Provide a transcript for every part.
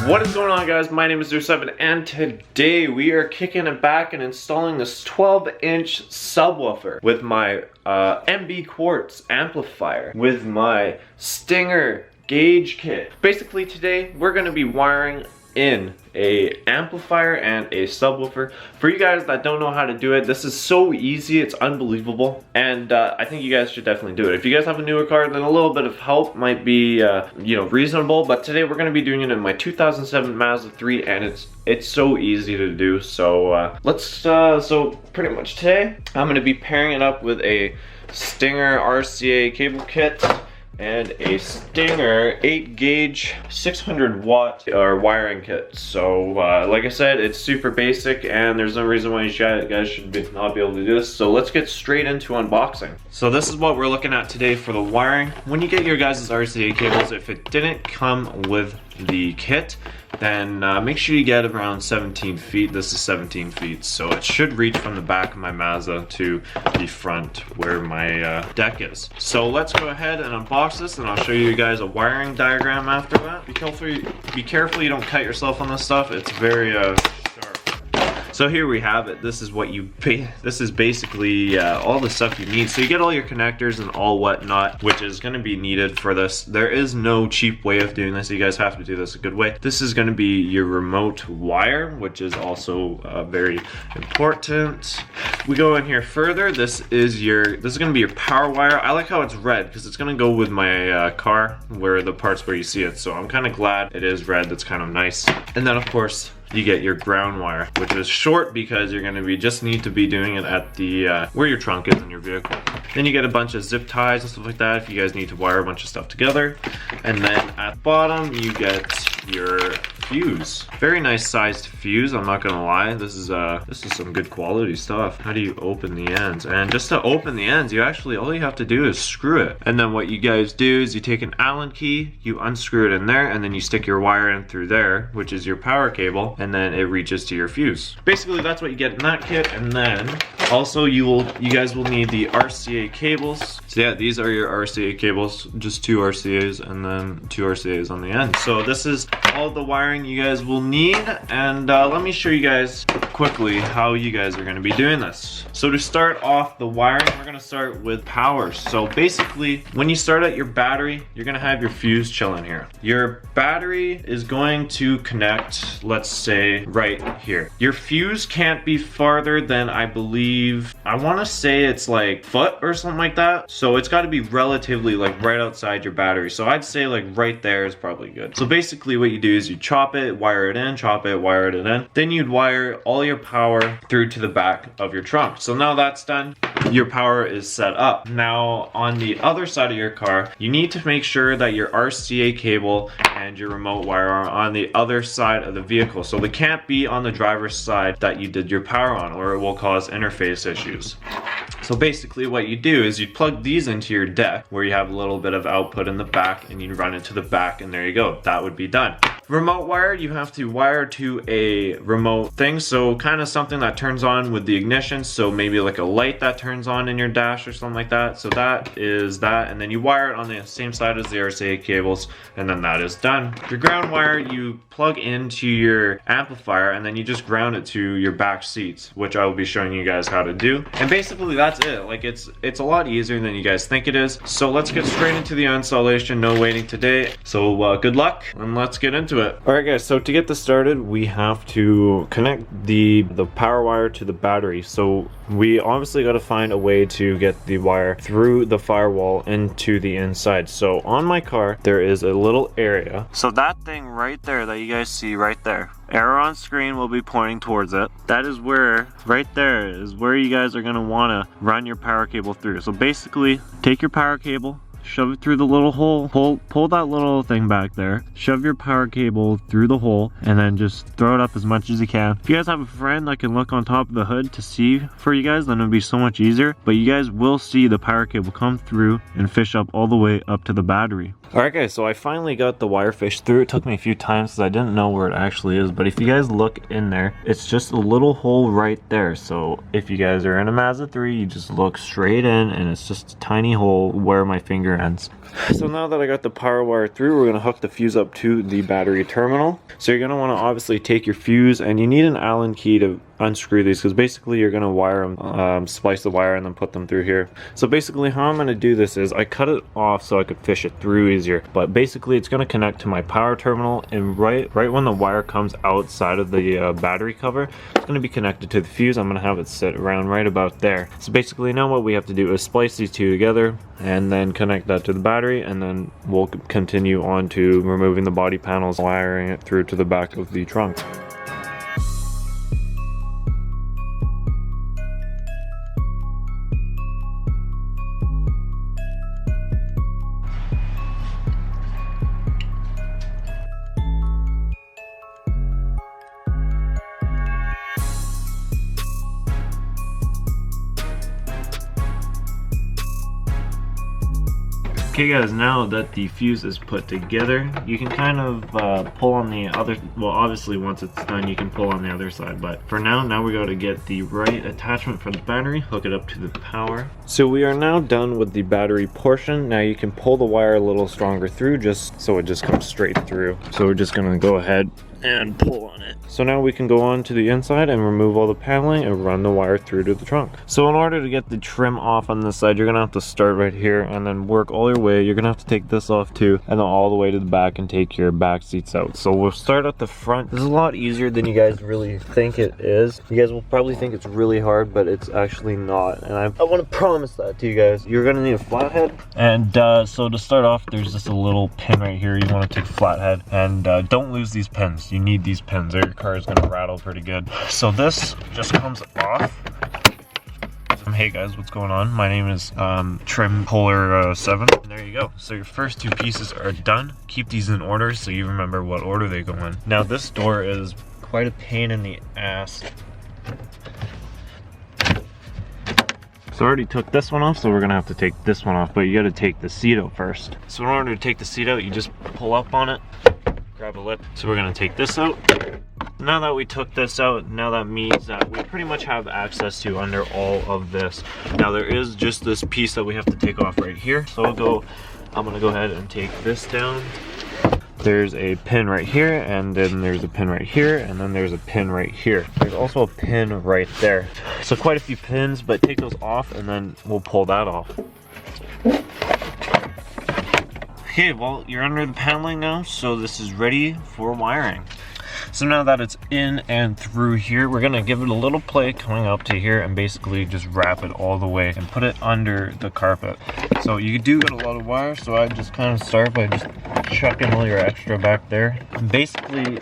What is going on, guys? My name is 07 and today we are kicking it back and installing this 12-inch subwoofer with my MB Quartz amplifier with my Stinger gauge kit. Basically today we're going to be wiring in a amplifier and a subwoofer. For you guys that don't know how to do it, this is so easy, it's unbelievable, and I think you guys should definitely do it. If you guys have a newer car, then a little bit of help might be reasonable, but today we're going to be doing it in my 2007 Mazda 3 and it's so easy to do. So so pretty much today I'm going to be pairing it up with a Stinger RCA cable kit and a Stinger 8-gauge 600-watt wiring kit. So like I said, it's super basic and there's no reason why you guys should not be able to do this. So let's get straight into unboxing. So this is what we're looking at today for the wiring. When you get your guys' RCA cables, if it didn't come with the kit, then make sure you get around 17 feet. This is 17 feet, so it should reach from the back of my Mazda to the front where my deck is. So let's go ahead and unbox this, and I'll show you guys a wiring diagram after that. Be careful you don't cut yourself on this stuff. It's very sharp. So here we have it. This is what this is basically all the stuff you need. So you get all your connectors and all whatnot, which is going to be needed for this. There is no cheap way of doing this. You guys have to do this a good way. This is going to be your remote wire, which is also very important. We go in here further. This is going to be your power wire. I like how it's red because it's going to go with my car, where the parts where you see it. So I'm kind of glad it is red. That's kind of nice. And then of course you get your ground wire, which is short because you're going to just need to be doing it at the where your trunk is in your vehicle. Then you get a bunch of zip ties and stuff like that if you guys need to wire a bunch of stuff together. And then at the bottom you get your fuse. Very nice sized fuse, I'm not gonna lie. This is some good quality stuff. How do you open the ends? And just to open the ends, all you have to do is screw it. And then what you guys do is you take an Allen key, you unscrew it in there, and then you stick your wire in through there, which is your power cable, and then it reaches to your fuse. Basically that's what you get in that kit. And then also you guys will need the RCA cables. So yeah, these are your RCA cables, just 2 RCAs and then 2 RCAs on the end. So this is all the wiring you guys will need, and let me show you guys quickly how you guys are going to be doing this. So to start off the wiring, we're going to start with power. So basically when you start at your battery, you're going to have your fuse chilling here. Your battery is going to connect, let's say right here. Your fuse can't be farther than, I believe, I want to say it's like foot or something like that. So it's got to be relatively like right outside your battery. So I'd say like right there is probably good. So basically what you do is you chop it, wire it in, chop it, wire it in. Then you'd wire all your power through to the back of your trunk. So now that's done, your power is set up. Now on the other side of your car, you need to make sure that your RCA cable and your remote wire are on the other side of the vehicle. So they can't be on the driver's side that you did your power on, or it will cause interface issues. So basically what you do is you plug these into your deck where you have a little bit of output in the back, and you run it to the back, and there you go. That would be done. Remote wire, you have to wire to a remote thing, so kind of something that turns on with the ignition, so maybe like a light that turns on in your dash or something like that. So that is that, and then you wire it on the same side as the RCA cables, and then that is done. Your ground wire you plug into your amplifier, and then you just ground it to your back seats, which I will be showing you guys how to do. And basically that's it. Like it's a lot easier than you guys think it is. So let's get straight into the installation. No waiting today. So good luck, and let's get into it. Alright guys, so to get this started, we have to connect the power wire to the battery. So we obviously got to find a way to get the wire through the firewall into the inside. So on my car there is a little area. So that thing right there that you guys see right there, arrow on screen will be pointing towards it. That is where, right there is where you guys are going to want to run your power cable through. So basically take your power cable, shove it through the little hole, pull that little thing back there, shove your power cable through the hole, and then just throw it up as much as you can. If you guys have a friend that can look on top of the hood to see for you guys, then it'll be so much easier. But you guys will see the power cable come through and fish up all the way up to the battery. Alright guys, so I finally got the wire fish through. It took me a few times because I didn't know where it actually is, but if you guys look in there, it's just a little hole right there. So if you guys are in a Mazda 3, you just look straight in and it's just a tiny hole where my finger your ends. So now that I got the power wire through, we're going to hook the fuse up to the battery terminal. So you're going to want to obviously take your fuse, and you need an Allen key to unscrew these, because basically you're going to wire them, splice the wire and then put them through here. So basically how I'm going to do this is I cut it off so I could fish it through easier, but basically it's going to connect to my power terminal, and right when the wire comes outside of the battery cover, it's going to be connected to the fuse. I'm going to have it sit around right about there. So basically now what we have to do is splice these two together and then connect that to the battery, and then we'll continue on to removing the body panels, wiring it through to the back of the trunk. Okay guys, now that the fuse is put together, you can kind of pull on the other, well obviously once it's done you can pull on the other side, but for now we got to get the right attachment for the battery, hook it up to the power. So we are now done with the battery portion. Now you can pull the wire a little stronger through, just so it just comes straight through. So we're just going to go ahead and pull on it. So now we can go on to the inside and remove all the paneling and run the wire through to the trunk. So in order to get the trim off on this side, you're gonna have to start right here and then work all your way. You're gonna have to take this off too, and then all the way to the back and take your back seats out. So we'll start at the front. This is a lot easier than you guys really think it is. You guys will probably think it's really hard, but it's actually not. And I want to promise that to you guys. You're gonna need a flathead. And so to start off, there's just a little pin right here. You want to take a flathead, and don't lose these pins. You need these pins or your car is gonna rattle pretty good. So this just comes off. Hey guys, what's going on? My name is Trim Polar 7. And there you go. So your first two pieces are done. Keep these in order so you remember what order they go in. Now this door is quite a pain in the ass. So I already took this one off, so we're gonna have to take this one off, but you gotta take the seat out first. So in order to take the seat out, you just pull up on it, grab a lip. So we're gonna take this out. Now that we took this out, now that means that we pretty much have access to under all of this. Now there is just this piece that we have to take off right here. So I'm gonna go ahead and take this down. There's a pin right here, and then there's a pin right here, and then there's a pin right here. There's also a pin right there. So quite a few pins, but take those off and then we'll pull that off. Okay, well, you're under the paneling now, so this is ready for wiring. So now that it's in and through here, we're gonna give it a little play coming up to here and basically just wrap it all the way and put it under the carpet. So you do get a lot of wire, so I just kind of start by just chucking all your extra back there. And basically,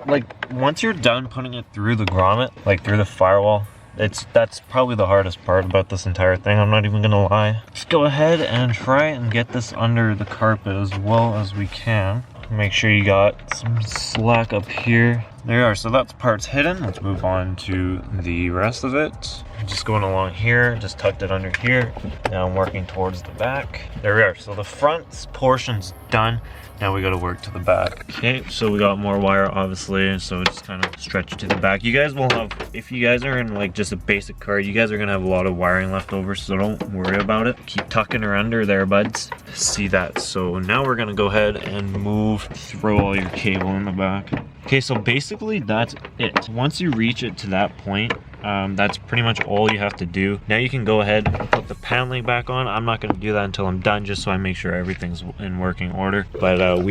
like, once you're done putting it through the grommet, like through the firewall, that's probably the hardest part about this entire thing, I'm not even gonna lie. Just go ahead and try and get this under the carpet as well as we can. Make sure you got some slack up here. There you are, so that's parts hidden. Let's move on to the rest of it. Just going along here, just tucked it under here. Now I'm working towards the back. There we are, so the front portion's done. Now we gotta work to the back. Okay, so we got more wire obviously, so just kind of stretch to the back. You guys will have, if you guys are in like just a basic car, you guys are gonna have a lot of wiring left over, so don't worry about it. Keep tucking her under there, buds. See that? So now we're gonna go ahead and throw all your cable in the back. Okay, so basically that's it. Once you reach it to that point, that's pretty much all you have to do. Now you can go ahead and put the paneling back on. I'm not going to do that until I'm done, just so I make sure everything's in working order. But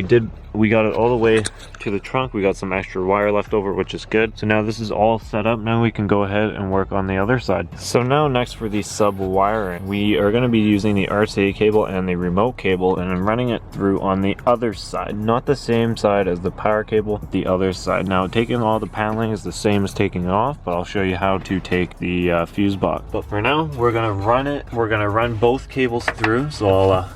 we got it all the way to the trunk. We got some extra wire left over, which is good. So now this is all set up. Now we can go ahead and work on the other side. So now next for the sub wiring, we are going to be using the RCA cable and the remote cable, and I'm running it through on the other side, not the same side as the power cable, the other side. Now taking all the paneling is the same as taking it off, but I'll show you how to take the fuse box. But for now, we're gonna run it. We're gonna run both cables through. So I'll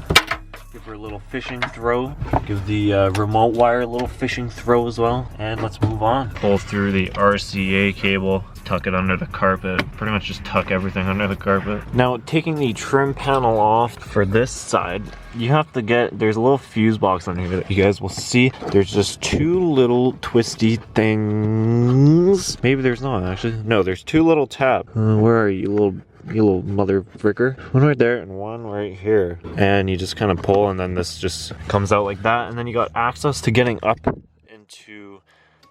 give her a little fishing throw. Give the remote wire a little fishing throw as well. And let's move on. Pull through the RCA cable. Tuck it under the carpet. Pretty much just tuck everything under the carpet. Now taking the trim panel off for this side, you have to there's a little fuse box on here that you guys will see. There's just two little twisty things. Maybe there's not actually. No, there's two little tabs. Where are you, little you little mother fricker. One right there and one right here. And you just kind of pull, and then this just comes out like that. And then you got access to getting up into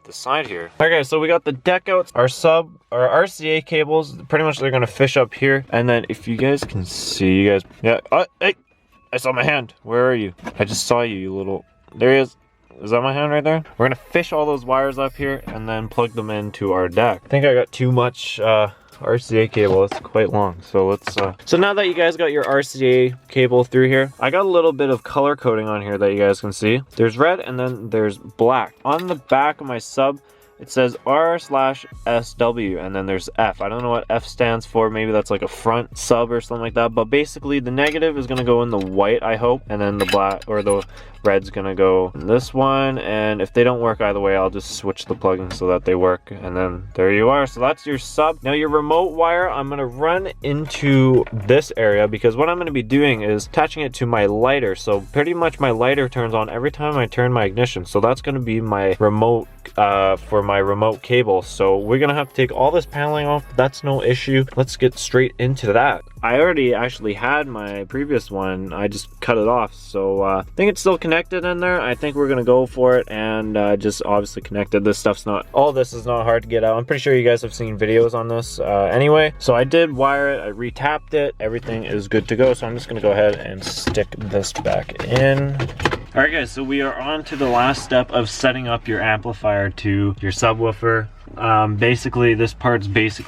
the side here. Okay, so we got the deck outs, our RCA cables. Pretty much they're gonna fish up here. And then if you guys can see, you guys, yeah, hey, I saw my hand. Where are you? I just saw you, you little, there he is. Is that my hand right there? We're gonna fish all those wires up here and then plug them into our deck. I think I got too much RCA cable. It's quite long. So let's so now that you guys got your RCA cable through here, I got a little bit of color coding on here that you guys can see. There's red and then there's black. On the back of my sub, it says R/SW and then there's F. I don't know what F stands for. Maybe that's like a front sub or something like that. But basically the negative is gonna go in the white, I hope, and then the black or the red's gonna go in this one. And if they don't work either way, I'll just switch the plugins so that they work. And then there you are. So that's your sub. Now your remote wire, I'm gonna run into this area because what I'm gonna be doing is attaching it to my lighter. So pretty much my lighter turns on every time I turn my ignition. So that's gonna be my remote for my remote cable. So we're gonna have to take all this paneling off. That's no issue. Let's get straight into that. I already actually had my previous one. I just cut it off. So I think it's still connected in there. I think we're gonna go for it and just obviously connected. This stuff's not, all this is not hard to get out. I'm pretty sure you guys have seen videos on this anyway. So I did wire it, I re-tapped it. Everything is good to go. So I'm just gonna go ahead and stick this back in. All right guys, so we are on to the last step of setting up your amplifier to your subwoofer. Basically this part's it's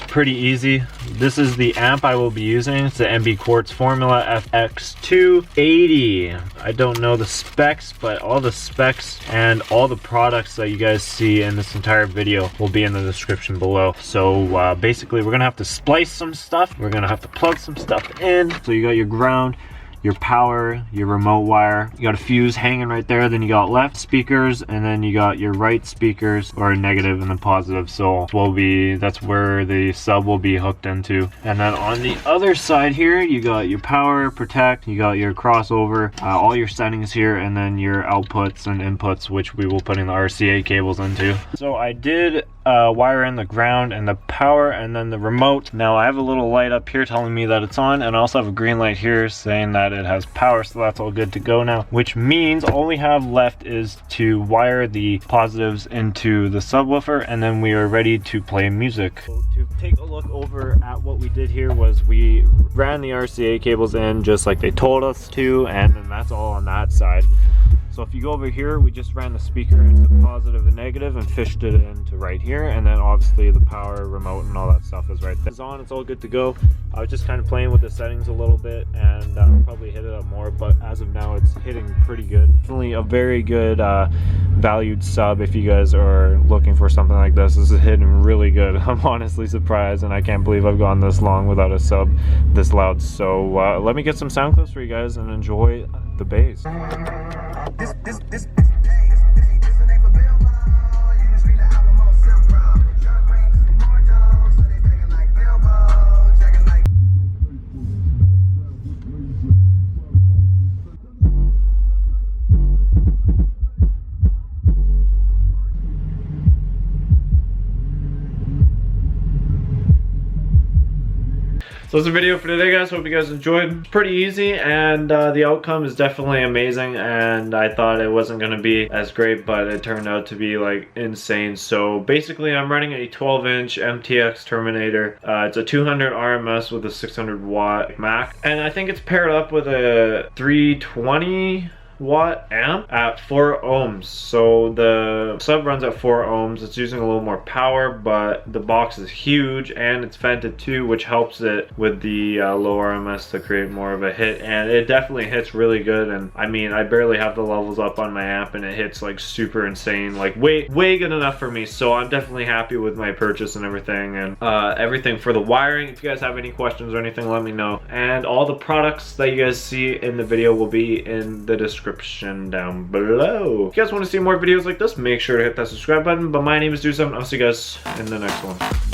pretty easy. This is the amp I will be using. It's the MB Quartz Formula FX280. I don't know the specs, but all the specs and all the products that you guys see in this entire video will be in the description below. So basically we're gonna have to splice some stuff. We're gonna have to plug some stuff in. So you got your ground, your power, your remote wire, you got a fuse hanging right there, then you got left speakers, and then you got your right speakers, or negative and then positive. So that's where the sub will be hooked into. And then on the other side here, you got your power, protect, you got your crossover, all your settings here, and then your outputs and inputs, which we will put in the RCA cables into. So I did wire in the ground and the power and then the remote. Now I have a little light up here telling me that it's on, and I also have a green light here saying that it has power, so that's all good to go now, which means all we have left is to wire the positives into the subwoofer, and then we are ready to play music. So to take a look over at what we did here was we ran the RCA cables in just like they told us to, and then that's all on that side. So if you go over here, we just ran the speaker into positive and negative and fished it into right here, and then obviously the power, remote, and all that stuff is right there. It's on, it's all good to go. I was just kind of playing with the settings a little bit and probably hit it up more, but as of now it's hitting pretty good. Definitely a very good valued sub if you guys are looking for something like this. This is hitting really good. I'm honestly surprised, and I can't believe I've gone this long without a sub this loud. So let me get some sound clips for you guys and enjoy the bass. So that's the video for today, guys. Hope you guys enjoyed. It's pretty easy, and the outcome is definitely amazing, and I thought it wasn't going to be as great, but it turned out to be like insane. So basically I'm running a 12-inch MTX Terminator. It's a 200 RMS with a 600 watt Mac, and I think it's paired up with a 320 watt amp at 4 ohms. So the sub runs at 4 ohms. It's using a little more power, but the box is huge and it's vented too, which helps it with the low RMS to create more of a hit, and it definitely hits really good. And I mean, I barely have the levels up on my amp and it hits like super insane, like way good enough for me. So I'm definitely happy with my purchase and everything, and everything for the wiring. If you guys have any questions or anything, let me know, and all the products that you guys see in the video will be in the description down below. If you guys want to see more videos like this, make sure to hit that subscribe button. But my name is Dude7. I'll see you guys in the next one.